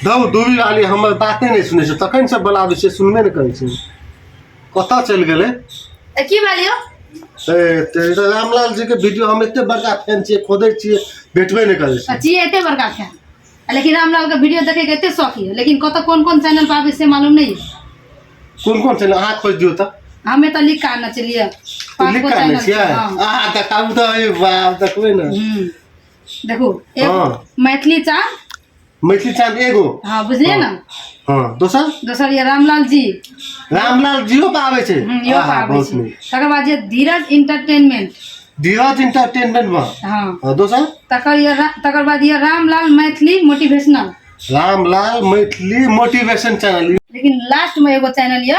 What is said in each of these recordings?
दऊ दूरी वाली हमर बातें नहीं सुने छै तखन से बोला दे छै सुनबे नहीं करे छै कता चल गेले की बालियो ए रामलाल जी के वीडियो हम एते बड़का फैन छियै खोदै छियै भेटबे नहीं करे छै अच्छी एते बड़का फैन लेकिन रामलाल का वीडियो देखे के एते शौक है लेकिन कत कौन चैनल पर आवे से मालूम नहीं है कौन चैनल अहाँ खोज दियो त हमें तो लिख के चलिए पांच गो चैनल छियै अहाँ देखाबू त ए बाप देखबै ना देखो एक मैथिली चांद एगो हाँ बुझलिए ना हाँ दोसर ये रामलाल जियो पे आवे छै यो पे आवे छै तकर बाद ये धीरज इंटरटेनमेंट में हाँ दोसर तकर बाद ये रामलाल मैथिली मोटिवेशन चैनल लेकिन लास्ट में एगो चैनल ये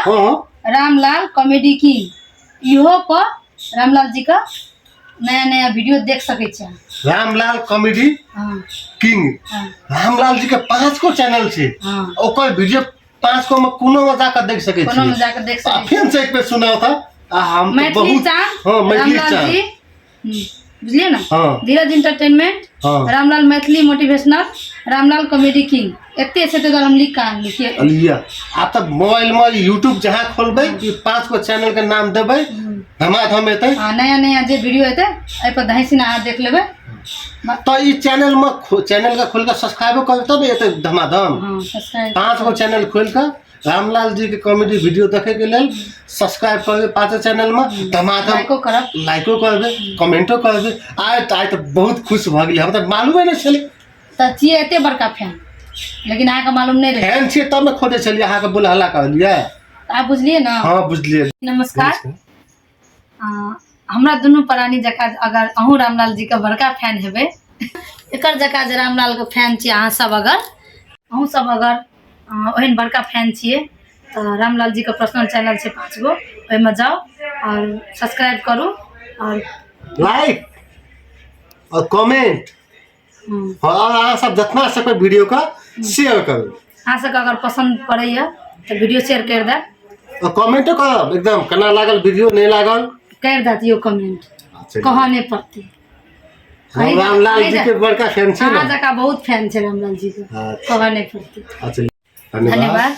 रामलाल कॉमेडी किंग इहो पर रामलाल जी का नया वीडियो देख सके छै रामलाल कॉमेडी किंग रामलाल जी के 5 को चैनल छै ओकर वीडियो 5 को में कोनो में जाकर देख सके छी फेन से एक पे सुनाओ था हम मैथिली चांद रामलाल जी बुझलिए ना Dheeraj entertainment Ramlal Maithili motivational Ramlal comedy king एते से तो हम लिख के लिया आप तक मोबाइल में यूट्यूब जहाँ खोलबे 5 को चैनल के नाम देबे धमाधम एते नया जे वीडियो एते ए पर दहिसिन आ देख लेबे तो ई चैनल का खोल के सब्सक्राइब कर तब एते धमाधम 5 को चैनल खोल के रामलाल जी के कॉमेडी वीडियो देखे के लेल सब्सक्राइब करबे 5 चैनल में धमाधम लाइको करबे कमेंटो करबे आय तो बहुत खुश भ गेली हम तो मालूम नहीं छले त छिए एते बड़का फैन लेकिन आहा का मालूम नहीं रहे फैन छिए तब में खोदे छलिए आहा के बोल हल्ला कर लिया आप बुझलिए ना हां बुझलिए नमस्कार हमरा दुनू प्राणी जका अगर अहू रामलाल जी का बड़का फैन हेबे एकर जका जे रामलाल के फैन छी अहाँ सब अगर अहू सब अगर ओहन बड़का फैन छिए तो रामलाल जी का पर्सनल चैनल छै 5 गो ओय में जाओ और सब्सक्राइब करू और लाइक और कमेंट और अहाँ सब जितना सके वीडियो का शेयर करू अहाँ सब अगर पसंद पड़े तो वीडियो शेयर कर दे और कमेंट करब एकदम केना लागल वीडियो नहीं लागल कर दियो कमेंट कहने पड़ती रामलाल जी के बड़का फैन छी ना जका बहुत फैन छै रामलाल जी के कहने पड़ती अच्छा धन्यवाद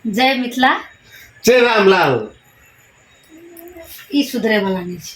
जय मिथिला जय रामलाल ई सुधरे वाला नहीं छै